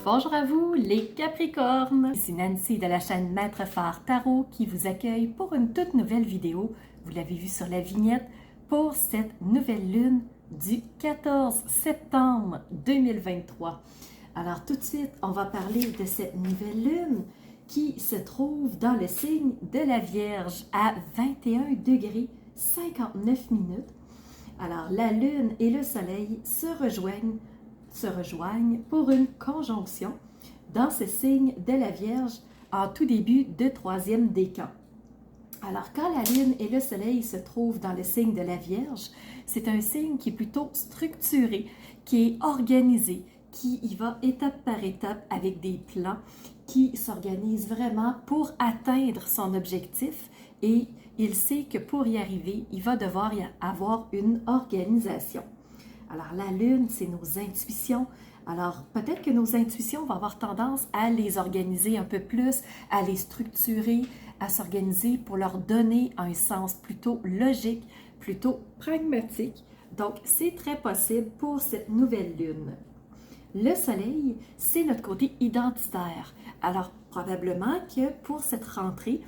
Bonjour à vous les Capricornes! Ici Nancy de la chaîne Maître Phare Tarot qui vous accueille pour une toute nouvelle vidéo. Vous l'avez vu sur la vignette pour cette nouvelle lune du 14 septembre 2023. Alors tout de suite, on va parler de cette nouvelle lune qui se trouve dans le signe de la Vierge à 21 degrés 59 minutes. Alors la lune et le soleil se rejoignent pour une conjonction dans ce signe de la Vierge en tout début de troisième décan. Alors, quand la Lune et le Soleil se trouvent dans le signe de la Vierge, c'est un signe qui est plutôt structuré, qui est organisé, qui y va étape par étape avec des plans, qui s'organise vraiment pour atteindre son objectif et il sait que pour y arriver, il va devoir y avoir une organisation. Alors, la Lune, c'est nos intuitions. Alors, peut-être que nos intuitions vont avoir tendance à les organiser un peu plus, à les structurer, à s'organiser pour leur donner un sens plutôt logique, plutôt pragmatique. Donc, c'est très possible pour cette nouvelle Lune. Le Soleil, c'est notre côté identitaire. Alors, probablement que pour cette rentrée,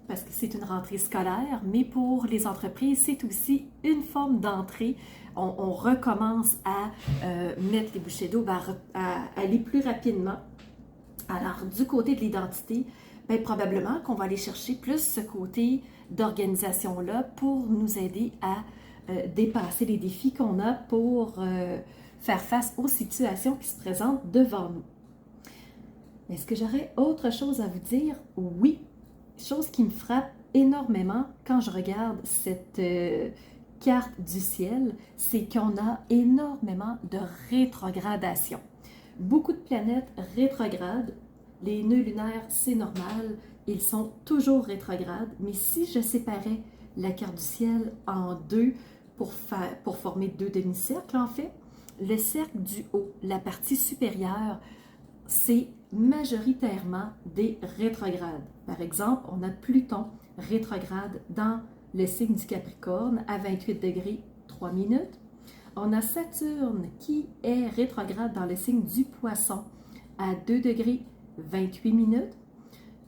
parce que c'est une rentrée scolaire, mais pour les entreprises, c'est aussi une forme d'entrée. On recommence à mettre les bouchées d'eau, à aller plus rapidement. Alors, du côté de l'identité, bien, probablement qu'on va aller chercher plus ce côté d'organisation-là pour nous aider à dépasser les défis qu'on a pour faire face aux situations qui se présentent devant nous. Est-ce que j'aurais autre chose à vous dire? Oui! Chose qui me frappe énormément quand je regarde cette carte du ciel, c'est qu'on a énormément de rétrogradation. Beaucoup de planètes rétrogrades. Les nœuds lunaires, c'est normal, ils sont toujours rétrogrades, mais si je séparais la carte du ciel en deux pour former deux demi-cercles, en fait, le cercle du haut, la partie supérieure, c'est majoritairement des rétrogrades. Par exemple, on a Pluton rétrograde dans le signe du Capricorne à 28 degrés 3 minutes. On a Saturne qui est rétrograde dans le signe du Poisson à 2 degrés 28 minutes.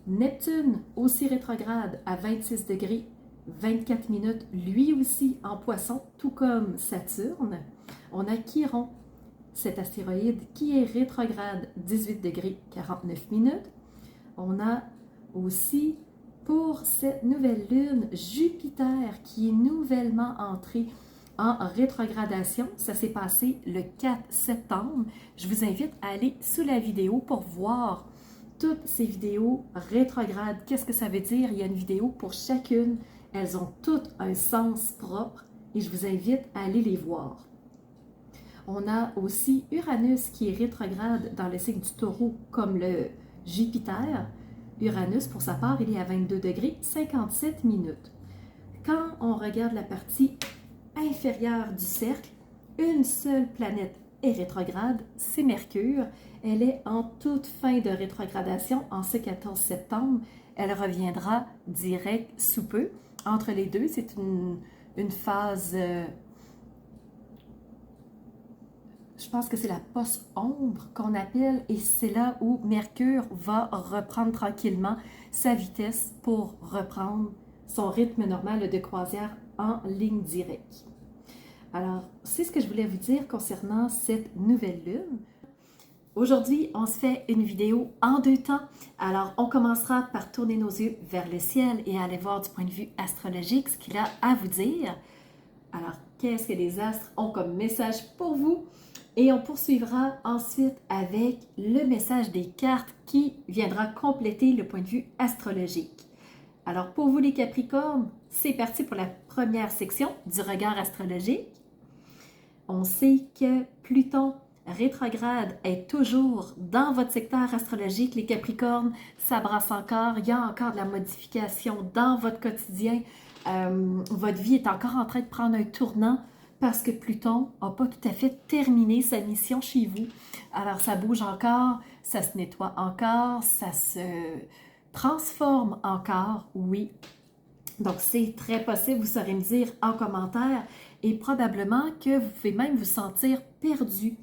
Neptune aussi rétrograde à 26 degrés 24 minutes, lui aussi en Poisson, tout comme Saturne. On a Chiron, cet astéroïde qui est rétrograde 18 degrés 49 minutes. On a aussi pour cette nouvelle lune Jupiter qui est nouvellement entré en rétrogradation. Ça s'est passé le 4 septembre. Je vous invite à aller sous la vidéo pour voir toutes ces vidéos rétrogrades. Qu'est-ce que ça veut dire? Il y a une vidéo pour chacune. Elles ont toutes un sens propre et je vous invite à aller les voir. On a aussi Uranus qui est rétrograde dans le signe du Taureau comme le Jupiter. Uranus, pour sa part, il est à 22 degrés 57 minutes. Quand on regarde la partie inférieure du cercle, une seule planète est rétrograde, c'est Mercure. Elle est en toute fin de rétrogradation en ce 14 septembre. Elle reviendra direct sous peu. Entre les deux, c'est une phase... je pense que c'est la post-ombre qu'on appelle et c'est là où Mercure va reprendre tranquillement sa vitesse pour reprendre son rythme normal de croisière en ligne directe. Alors, c'est ce que je voulais vous dire concernant cette nouvelle lune. Aujourd'hui, on se fait une vidéo en deux temps. Alors, on commencera par tourner nos yeux vers le ciel et aller voir du point de vue astrologique ce qu'il a à vous dire. Alors, qu'est-ce que les astres ont comme message pour vous? Et on poursuivra ensuite avec le message des cartes qui viendra compléter le point de vue astrologique. Alors pour vous les Capricornes, c'est parti pour la première section du regard astrologique. On sait que Pluton rétrograde est toujours dans votre secteur astrologique. Les Capricornes, ça brasse encore, il y a encore de la modification dans votre quotidien. Votre vie est encore en train de prendre un tournant parce que Pluton n'a pas tout à fait terminé sa mission chez vous. Alors, ça bouge encore, ça se nettoie encore, ça se transforme encore, oui. Donc, c'est très possible, vous saurez me dire en commentaire, et probablement que vous pouvez même vous sentir perdu.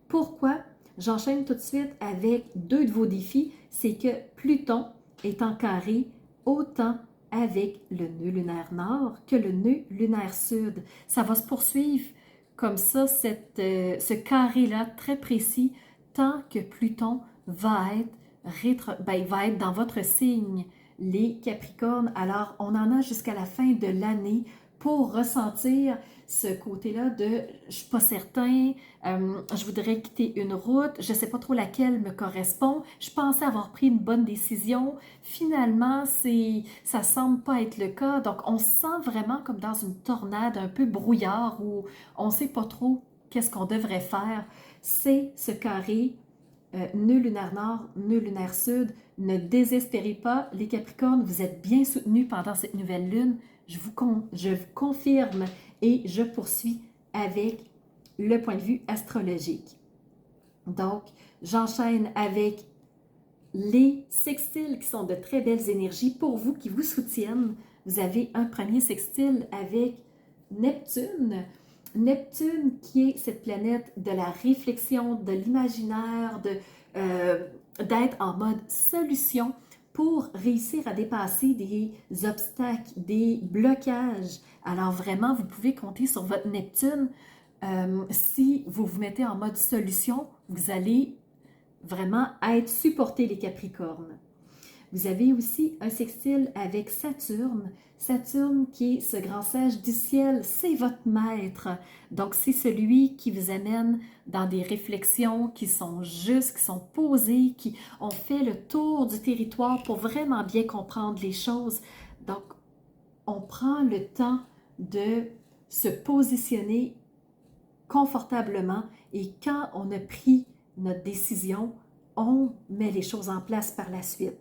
Pourquoi? J'enchaîne tout de suite avec deux de vos défis. C'est que Pluton est en carré autant avec le nœud lunaire nord que le nœud lunaire sud. Ça va se poursuivre comme ça, ce carré-là très précis, tant que Pluton va être dans votre signe, les Capricornes. Alors, on en a jusqu'à la fin de l'année pour ressentir ce côté-là de « je suis pas certain, je voudrais quitter une route, je sais pas trop laquelle me correspond, je pensais avoir pris une bonne décision, finalement, ça semble pas être le cas. » Donc, on se sent vraiment comme dans une tornade un peu brouillard où on sait pas trop qu'est-ce qu'on devrait faire. C'est ce carré nœud lunaire nord, nœud lunaire sud. Ne désespérez pas, les Capricornes, vous êtes bien soutenus pendant cette nouvelle lune. Je vous confirme et je poursuis avec le point de vue astrologique. Donc, j'enchaîne avec les sextiles qui sont de très belles énergies pour vous, qui vous soutiennent. Vous avez un premier sextile avec Neptune. Neptune qui est cette planète de la réflexion, de l'imaginaire, d'être en mode solution pour réussir à dépasser des obstacles, des blocages. Alors vraiment, vous pouvez compter sur votre Neptune. Si vous vous mettez en mode solution, vous allez vraiment être supporté, les Capricornes. Vous avez aussi un sextile avec Saturne. Saturne qui est ce grand sage du ciel, c'est votre maître. Donc, c'est celui qui vous amène dans des réflexions qui sont justes, qui sont posées, qui ont fait le tour du territoire pour vraiment bien comprendre les choses. Donc, on prend le temps de se positionner confortablement et quand on a pris notre décision, on met les choses en place par la suite.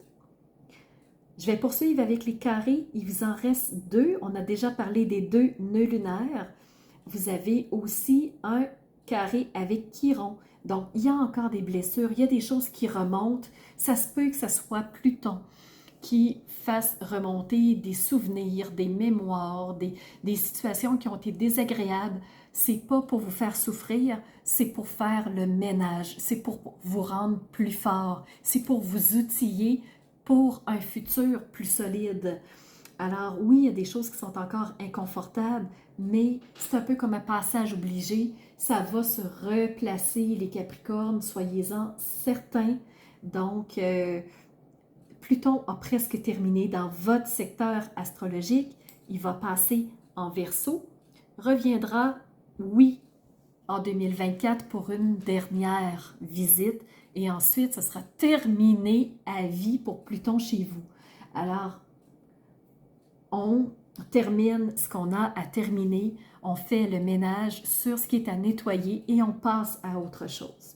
Je vais poursuivre avec les carrés. Il vous en reste deux. On a déjà parlé des deux nœuds lunaires. Vous avez aussi un carré avec Chiron. Donc, il y a encore des blessures, il y a des choses qui remontent. Ça se peut que ce soit Pluton qui fasse remonter des souvenirs, des mémoires, des situations qui ont été désagréables. C'est pas pour vous faire souffrir, c'est pour faire le ménage, c'est pour vous rendre plus fort, c'est pour vous outiller pour un futur plus solide. Alors oui, il y a des choses qui sont encore inconfortables, mais c'est un peu comme un passage obligé. Ça va se replacer, les Capricornes, soyez-en certains. Donc, Pluton a presque terminé dans votre secteur astrologique. Il va passer en Verseau, reviendra, oui, en 2024 pour une dernière visite et ensuite, ce sera terminé à vie pour Pluton chez vous. Alors, on termine ce qu'on a à terminer, on fait le ménage sur ce qui est à nettoyer et on passe à autre chose.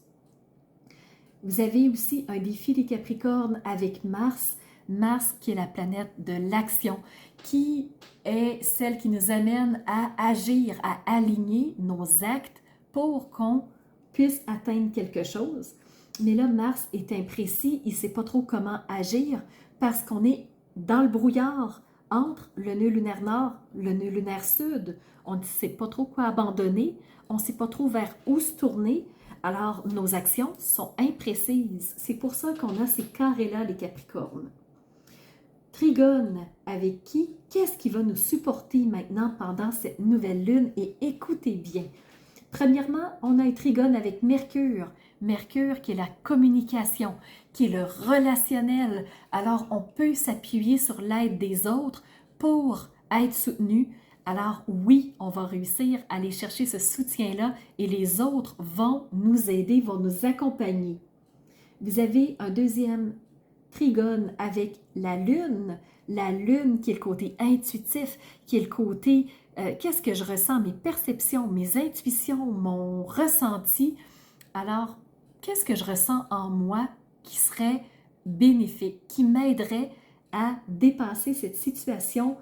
Vous avez aussi un défi des Capricornes avec Mars. Mars qui est la planète de l'action, qui est celle qui nous amène à agir, à aligner nos actes pour qu'on puisse atteindre quelque chose. Mais là, Mars est imprécis, il ne sait pas trop comment agir parce qu'on est dans le brouillard entre le nœud lunaire nord, le nœud lunaire sud. On ne sait pas trop quoi abandonner, on ne sait pas trop vers où se tourner. Alors, nos actions sont imprécises. C'est pour ça qu'on a ces carrés-là, les Capricornes. Trigone, avec qui? Qu'est-ce qui va nous supporter maintenant pendant cette nouvelle lune? Et écoutez bien. Premièrement, on a un trigone avec Mercure. Mercure qui est la communication, qui est le relationnel. Alors, on peut s'appuyer sur l'aide des autres pour être soutenu. Alors oui, on va réussir à aller chercher ce soutien-là et les autres vont nous aider, vont nous accompagner. Vous avez un deuxième trigone avec la lune qui est le côté intuitif, qui est le côté qu'est-ce que je ressens, mes perceptions, mes intuitions, mon ressenti. Alors, qu'est-ce que je ressens en moi qui serait bénéfique, qui m'aiderait à dépasser cette situation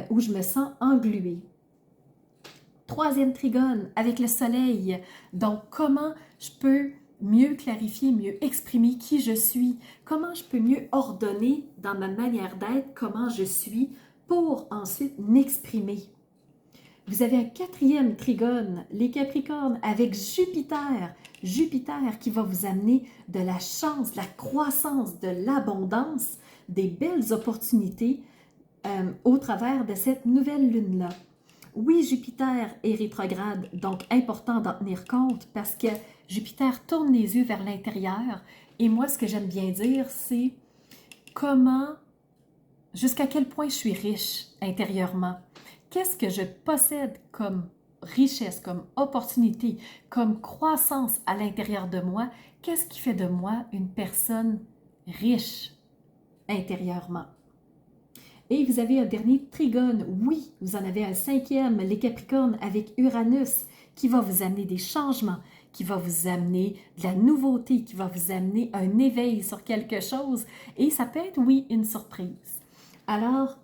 où je me sens engluée. Troisième trigone avec le soleil. Donc, comment je peux mieux clarifier, mieux exprimer qui je suis? Comment je peux mieux ordonner dans ma manière d'être comment je suis pour ensuite m'exprimer? Vous avez un quatrième trigone, les Capricornes, avec Jupiter. Jupiter qui va vous amener de la chance, de la croissance, de l'abondance, des belles opportunités au travers de cette nouvelle lune-là. Oui, Jupiter est rétrograde, donc important d'en tenir compte parce que Jupiter tourne les yeux vers l'intérieur. Et moi, ce que j'aime bien dire, c'est comment, jusqu'à quel point je suis riche intérieurement. Qu'est-ce que je possède comme richesse, comme opportunité, comme croissance à l'intérieur de moi? Qu'est-ce qui fait de moi une personne riche intérieurement? Et vous avez un dernier trigone. Oui, vous en avez un cinquième, les Capricornes, avec Uranus, qui va vous amener des changements, qui va vous amener de la nouveauté, qui va vous amener un éveil sur quelque chose. Et ça peut être, oui, une surprise. Alors,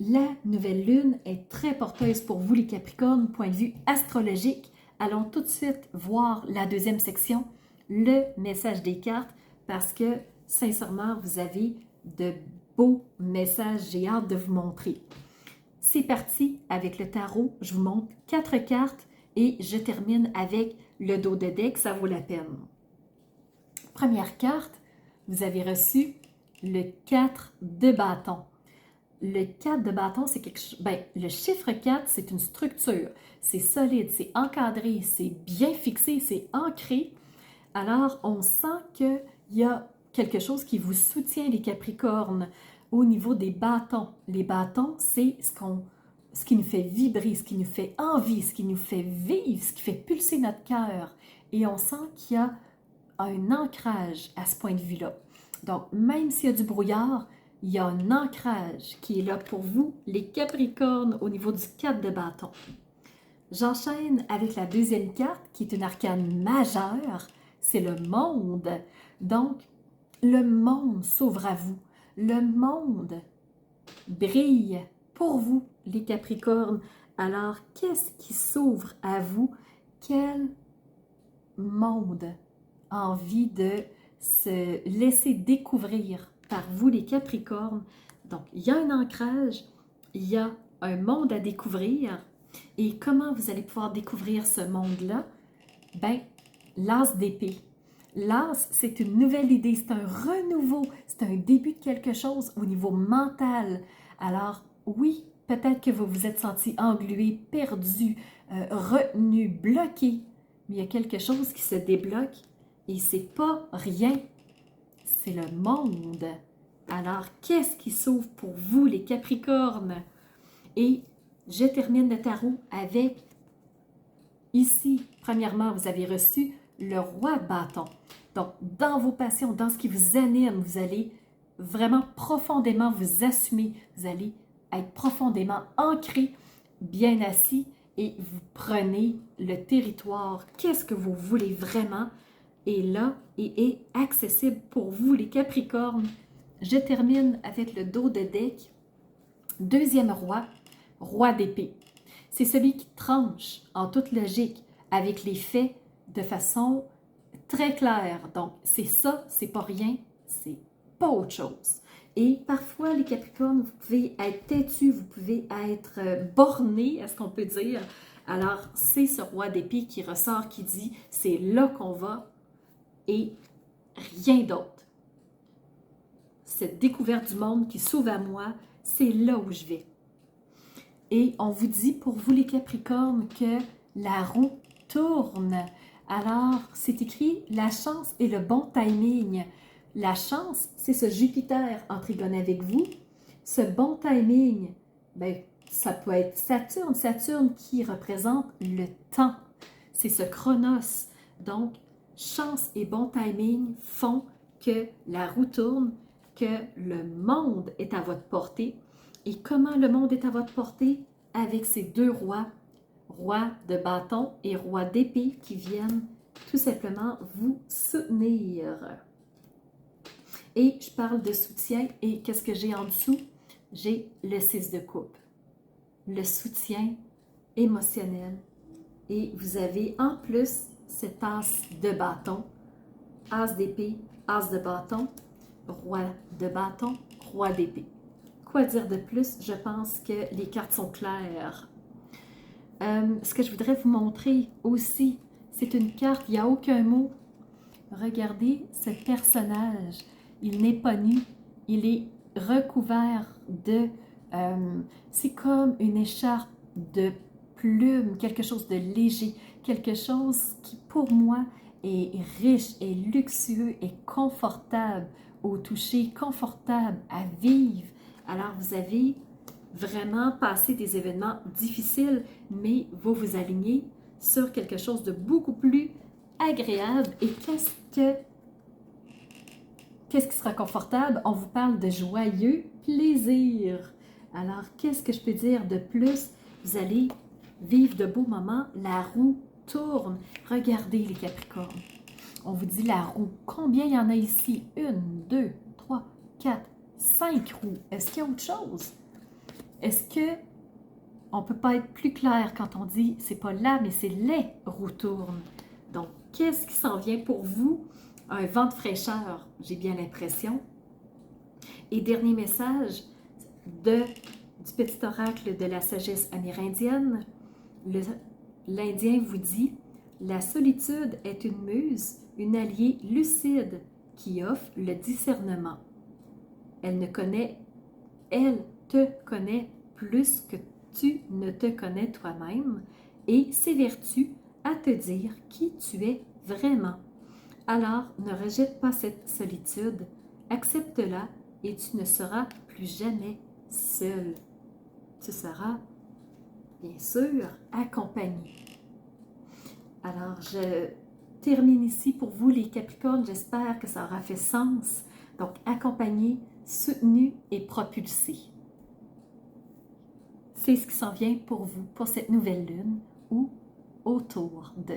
la nouvelle lune est très porteuse pour vous, les Capricornes, point de vue astrologique. Allons tout de suite voir la deuxième section, le message des cartes, parce que, sincèrement, vous avez de beau message, j'ai hâte de vous montrer. C'est parti avec le tarot, je vous montre 4 cartes et je termine avec le dos de deck, ça vaut la peine. Première carte, vous avez reçu le 4 de bâton. Le 4 de bâton, c'est quelque chose. Ben, le chiffre 4, c'est une structure. C'est solide, c'est encadré, c'est bien fixé, c'est ancré. Alors, on sent qu'il y a quelque chose qui vous soutient, les Capricornes, au niveau des bâtons. Les bâtons, c'est ce qui nous fait vibrer, ce qui nous fait envie, ce qui nous fait vivre, ce qui fait pulser notre cœur. Et on sent qu'il y a un ancrage à ce point de vue-là. Donc, même s'il y a du brouillard, il y a un ancrage qui est là pour vous, les Capricornes, au niveau du 4 de bâton. J'enchaîne avec la deuxième carte, qui est une arcane majeure, c'est le monde. Donc, le monde s'ouvre à vous. Le monde brille pour vous, les Capricornes. Alors, qu'est-ce qui s'ouvre à vous? Quel monde a envie de se laisser découvrir par vous, les Capricornes? Donc, il y a un ancrage, il y a un monde à découvrir. Et comment vous allez pouvoir découvrir ce monde-là? Ben, l'as d'épée. L'as, c'est une nouvelle idée, c'est un renouveau, c'est un début de quelque chose au niveau mental. Alors, oui, peut-être que vous vous êtes senti englué, perdu, retenu, bloqué, mais il y a quelque chose qui se débloque et c'est pas rien, c'est le monde. Alors, qu'est-ce qui s'ouvre pour vous, les Capricornes? Et je termine le tarot avec, ici, premièrement, vous avez reçu le roi de bâton. Donc, dans vos passions, dans ce qui vous anime, vous allez vraiment profondément vous assumer. Vous allez être profondément ancré, bien assis, et vous prenez le territoire. Qu'est-ce que vous voulez vraiment? Et là, et est accessible pour vous, les Capricornes. Je termine avec le dos de deck. Deuxième roi, roi d'épée. C'est celui qui tranche en toute logique avec les faits de façon très claire. Donc, c'est ça, c'est pas rien, c'est pas autre chose. Et parfois, les Capricornes, vous pouvez être têtus, vous pouvez être bornés, est-ce qu'on peut dire? Alors, c'est ce roi d'épée qui ressort, qui dit, c'est là qu'on va et rien d'autre. Cette découverte du monde qui s'ouvre à moi, c'est là où je vais. Et on vous dit, pour vous les Capricornes, que la roue tourne. Alors, c'est écrit, la chance et le bon timing. La chance, c'est ce Jupiter en trigone avec vous. Ce bon timing, ben, ça peut être Saturne. Saturne qui représente le temps. C'est ce chronos. Donc, chance et bon timing font que la roue tourne, que le monde est à votre portée. Et comment le monde est à votre portée? Avec ces deux rois, roi de bâton et roi d'épée qui viennent tout simplement vous soutenir. Et je parle de soutien et qu'est-ce que j'ai en dessous? J'ai le 6 de coupe. Le soutien émotionnel. Et vous avez en plus cette as de bâton, as d'épée, as de bâton, roi de bâton, roi d'épée. Quoi dire de plus? Je pense que les cartes sont claires. Ce que je voudrais vous montrer aussi, c'est une carte, il n'y a aucun mot. Regardez ce personnage, il n'est pas nu, il est recouvert de... c'est comme une écharpe de plumes, quelque chose de léger, quelque chose qui pour moi est riche, est luxueux, est confortable au toucher, confortable à vivre. Alors vous avez vraiment passé des événements difficiles, mais vous vous alignez sur quelque chose de beaucoup plus agréable. Et qu'est-ce qui sera confortable? On vous parle de joyeux plaisir. Alors, qu'est-ce que je peux dire de plus? Vous allez vivre de beaux moments. La roue tourne. Regardez les Capricornes. On vous dit la roue. Combien il y en a ici? 1, 2, 3, 4, 5 roues. Est-ce qu'il y a autre chose? Est-ce que on ne peut pas être plus clair quand on dit c'est pas là, mais c'est les roues tournent? Donc, qu'est-ce qui s'en vient pour vous? Un vent de fraîcheur, j'ai bien l'impression. Et dernier message du petit oracle de la sagesse amérindienne. L'Indien vous dit « La solitude est une muse, une alliée lucide qui offre le discernement. Elle te connaît plus que tu ne te connais toi-même et s'évertue à te dire qui tu es vraiment. Alors, ne rejette pas cette solitude, accepte-la et tu ne seras plus jamais seul. Tu seras, bien sûr, accompagné. » Alors, je termine ici pour vous les Capricornes. J'espère que ça aura fait sens. Donc, accompagné, soutenu et propulsé. C'est ce qui s'en vient pour vous, pour cette nouvelle lune ou autour de.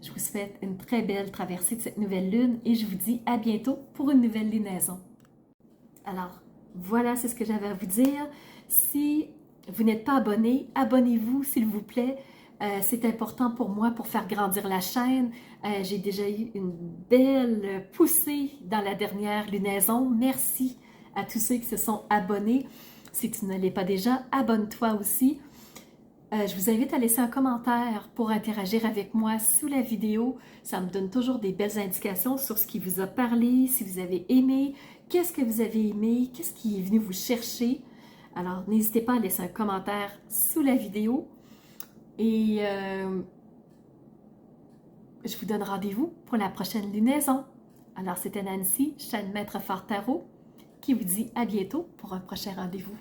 Je vous souhaite une très belle traversée de cette nouvelle lune et je vous dis à bientôt pour une nouvelle lunaison. Alors, voilà, c'est ce que j'avais à vous dire. Si vous n'êtes pas abonné, abonnez-vous s'il vous plaît. C'est important pour moi pour faire grandir la chaîne. J'ai déjà eu une belle poussée dans la dernière lunaison. Merci à tous ceux qui se sont abonnés. Si tu ne l'es pas déjà, abonne-toi aussi. Je vous invite à laisser un commentaire pour interagir avec moi sous la vidéo. Ça me donne toujours des belles indications sur ce qui vous a parlé, si vous avez aimé, qu'est-ce que vous avez aimé, qu'est-ce qui est venu vous chercher. Alors, n'hésitez pas à laisser un commentaire sous la vidéo. Et je vous donne rendez-vous pour la prochaine lunaison. Alors, c'était Nancy, chaîne Maître Fort Tarot, qui vous dit à bientôt pour un prochain rendez-vous.